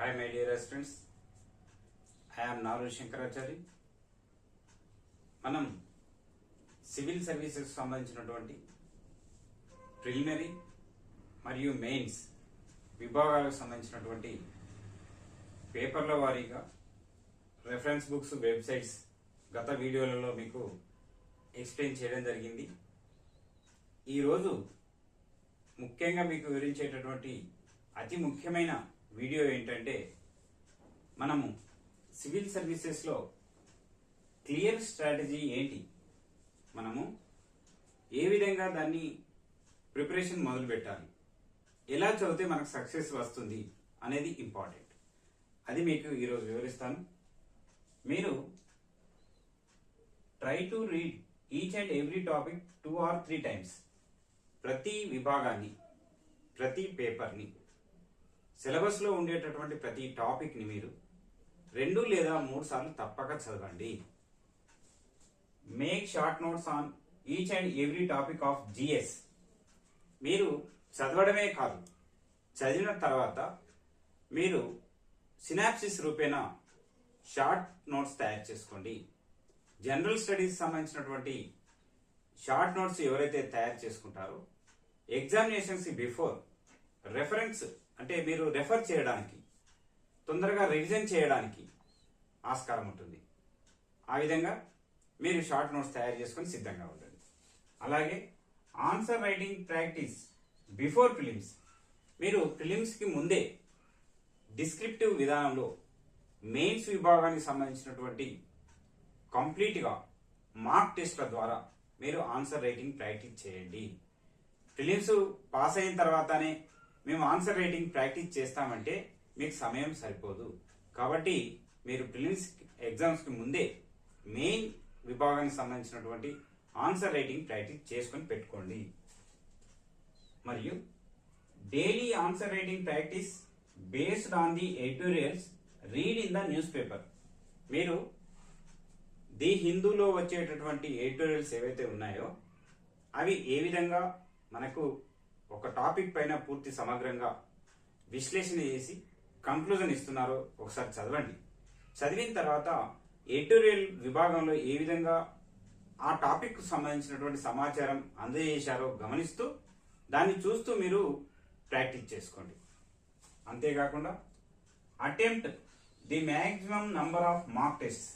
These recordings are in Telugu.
Hi my dear students, I am Naru Shankarachari. మనం సివిల్ సర్వీసెస్ సంబంధించినటువంటి ప్రిలిమినరీ మరియు మెయిన్స్ విభాగాలకు సంబంధించినటువంటి పేపర్ల వారీగా రెఫరెన్స్ బుక్స్ వెబ్సైట్స్ గత వీడియోలలో మీకు ఎక్స్ప్లెయిన్ చేయడం జరిగింది. ఈరోజు ముఖ్యంగా మీకు వివరించేటటువంటి అతి ముఖ్యమైన వీడియో ఏంటంటే మనము సివిల్ సర్వీసెస్లో క్లియర్ స్ట్రాటజీ ఏంటి, మనము ఏ విధంగా దాన్ని ప్రిపరేషన్ మొదలు పెట్టాలి, ఎలా చదివితే మనకు సక్సెస్ వస్తుంది అనేది ఇంపార్టెంట్. అది మీకు ఈరోజు వివరిస్తాను. మీరు try to read each and every topic 2 or 3 times. ప్రతి విభాగాన్ని, ప్రతి పేపర్ని, సిలబస్లో ఉండేటటువంటి ప్రతి టాపిక్ని మీరు 2 లేదా 3 సార్లు తప్పక చదవండి. Make short notes on each and every topic of GS. మీరు చదవడమే కాదు, చదివిన తర్వాత మీరు సినాప్సిస్ రూపేణా షార్ట్ నోట్స్ తయారు చేసుకోండి. జనరల్ స్టడీస్ సంబంధించినటువంటి షార్ట్ నోట్స్ ఎవరైతే తయారు చేసుకుంటారో ఎగ్జామినేషన్స్ బిఫోర్ రెఫరెన్స్ అంటే మీరు రెఫర్ చేయడానికి, తొందరగా రివిజన్ చేయడానికి ఆస్కారం ఉంటుంది. ఆ విధంగా మీరు షార్ట్ నోట్స్ తయారు చేసుకొని సిద్ధంగా ఉండండి. అలాగే answer writing practice before prelims. మీరు ప్రిలిమ్స్కి ముందే డిస్క్రిప్టివ్ విధానంలో మెయిన్స్ విభాగానికి సంబంధించినటువంటి కంప్లీట్గా మార్క్ టెస్ట్ల ద్వారా మీరు ఆన్సర్ రైటింగ్ ప్రాక్టీస్ చేయండి. ప్రిలిమ్స్ పాస్ అయిన తర్వాతనే మేము ఆన్సర్ రైటింగ్ ప్రాక్టీస్ చేస్తామంటే మీకు సమయం సరిపోదు. కాబట్టి మీరు ప్రిలిమ్స్ ఎగ్జామ్స్కి ముందే మెయిన్ విభాగానికి సంబంధించినటువంటి ఆన్సర్ రైటింగ్ ప్రాక్టీస్ చేసుకొని పెట్టుకోండి. మరియు daily answer writing practice based on the editorials read in the news paper. మీరు ది హిందూలో వచ్చేటటువంటి ఎడిటోరియల్స్ ఏవైతే ఉన్నాయో అవి ఏ విధంగా మనకు ఒక టాపిక్ పైన పూర్తి సమగ్రంగా విశ్లేషణ చేసి కంక్లూజన్ ఇస్తున్నారో ఒకసారి చదవండి. చదివిన తర్వాత ఎడిటోరియల్ విభాగంలో ఏ విధంగా ఆ టాపిక్ సంబంధించినటువంటి సమాచారం అందజేశారో గమనిస్తూ దాన్ని చూస్తూ మీరు ప్రాక్టీస్ చేసుకోండి. అంతేకాకుండా attempt the maximum number of mark test.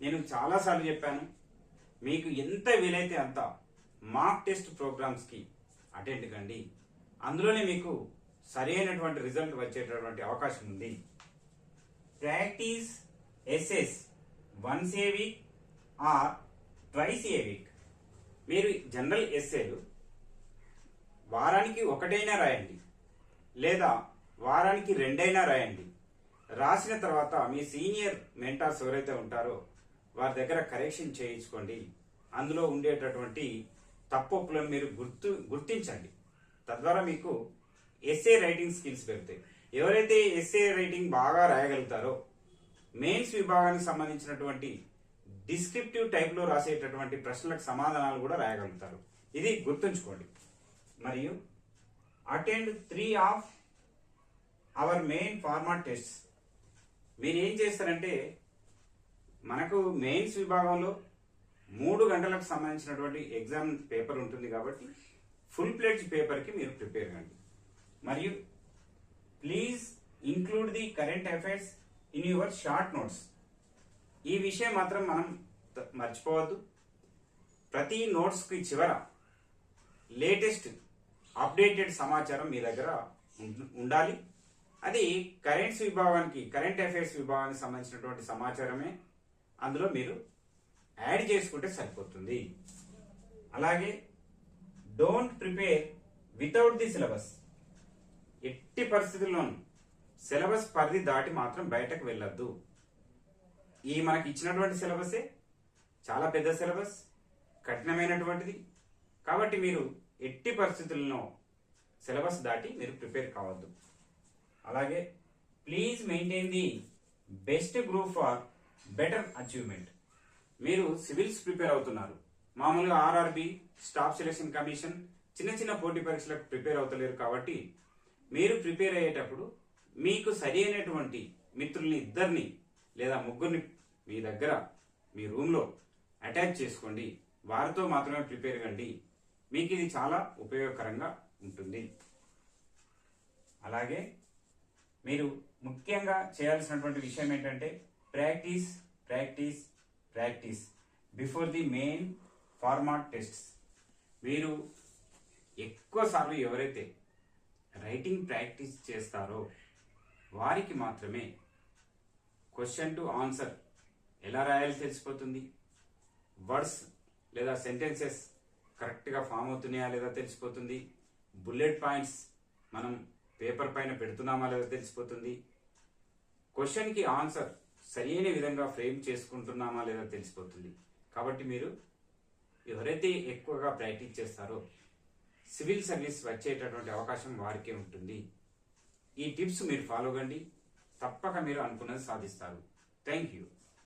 నేను చాలాసార్లు చెప్పాను, మీకు ఎంత వీలైతే అంత మార్క్ టెస్ట్ ప్రోగ్రామ్స్కి అటెండ్ కండి. అందులోనే మీకు సరైనటువంటి రిజల్ట్ వచ్చేటటువంటి అవకాశం ఉంది. Practice SS once a week or twice a week. మీరు జనరల్ ఎస్ఏలు వారానికి 1 రాయండి, లేదా వారానికి 2 రాయండి. రాసిన తర్వాత మీ సీనియర్ మెంటార్స్ ఎవరైతే ఉంటారో వారి దగ్గర కరెక్షన్ చేయించుకోండి. అందులో ఉండేటటువంటి తప్పులను మీరు గుర్తించండి. తద్వారా మీకు ఎస్ఏ రైటింగ్ స్కిల్స్ పెరుగుతాయి. ఎవరైతే ఎస్ఏ రైటింగ్ బాగా రాయగలుగుతారో మెయిన్స్ విభాగానికి సంబంధించినటువంటి డిస్క్రిప్టివ్ టైప్లో రాసేటటువంటి ప్రశ్నలకు సమాధానాలు కూడా రాయగలుగుతారు. ఇది గుర్తుంచుకోండి. మరియు attend 3 of our main format test. మీరు ఏం చేస్తారంటే, మనకు మెయిన్స్ విభాగంలో 3 గంటలకు సంబంధించినటువంటి ఎగ్జామ్ పేపర్ ఉంటుంది కాబట్టి ఫుల్ ప్లేజ్ పేపర్కి మీరు ప్రిపేర్ కండి. మరియు please include the current affairs in your short notes. ఈ విషయం మాత్రం మనం మర్చిపోవద్దు. ప్రతి నోట్స్కి చివర లేటెస్ట్ అప్డేటెడ్ సమాచారం మీ దగ్గర ఉండాలి. అది కరెంట్ అఫైర్స్ విభాగానికి సంబంధించినటువంటి సమాచారమే అందులో మీరు యాడ్ చేసుకుంటే సరిపోతుంది. అలాగే don't prepare without the syllabus. ఎట్టి పరిస్థితుల్లోనూ సిలబస్ పరిధి దాటి మాత్రం బయటకు వెళ్ళొద్దు. ఈ మనకి ఇచ్చినటువంటి సిలబసే చాలా పెద్ద సిలబస్, కఠినమైనటువంటిది. కాబట్టి మీరు ఎట్టి పరిస్థితుల్లో సిలబస్ దాటి మీరు ప్రిపేర్ కావద్దు. అలాగే please maintain the best group for better achievement. మీరు సివిల్స్ ప్రిపేర్ అవుతున్నారు, మామూలుగా ఆర్ఆర్బి, స్టాఫ్ సెలక్షన్ కమిషన్, చిన్న చిన్న పోటీ పరీక్షలకు ప్రిపేర్ అవుతలేరు. కాబట్టి మీరు ప్రిపేర్ అయ్యేటప్పుడు మీకు సరి అయినటువంటి మిత్రుల్ని ఇద్దరిని లేదా ముగ్గురిని మీ దగ్గర మీ రూమ్లో అటాచ్ చేసుకోండి. వారితో మాత్రమే ప్రిపేర్ కండి. మీకు ఇది చాలా ఉపయోగకరంగా ఉంటుంది. అలాగే మీరు ముఖ్యంగా చేయాల్సినటువంటి విషయం ఏంటంటే practice practice practice before the main format tests. మీరు ఎక్కువ సార్లు ఎవరైతే రైటింగ్ ప్రాక్టీస్ చేస్తారో వారికి మాత్రమే క్వశ్చన్ టు ఆన్సర్ ఎలా రాయాలో తెలిసిపోతుంది. వర్డ్స్ లేదా సెంటెన్సెస్ కరెక్ట్గా ఫామ్ అవుతున్నాయా లేదా తెలిసిపోతుంది. బుల్లెట్ పాయింట్స్ మనం పేపర్ పైన పెడుతున్నామా లేదా తెలిసిపోతుంది. క్వశ్చన్కి ఆన్సర్ సరైన విధంగా ఫ్రేమ్ చేసుకుంటున్నామా లేదా తెలిసిపోతుంది. కాబట్టి మీరు ఎవరైతే ఎక్కువగా ప్రాక్టీస్ చేస్తారో సివిల్ సర్వీస్ వచ్చేటటువంటి అవకాశం వారికే ఉంటుంది. ఈ టిప్స్ మీరు ఫాలో కండి, తప్పక మీరు అనుకున్నది సాధిస్తారు. Thank you.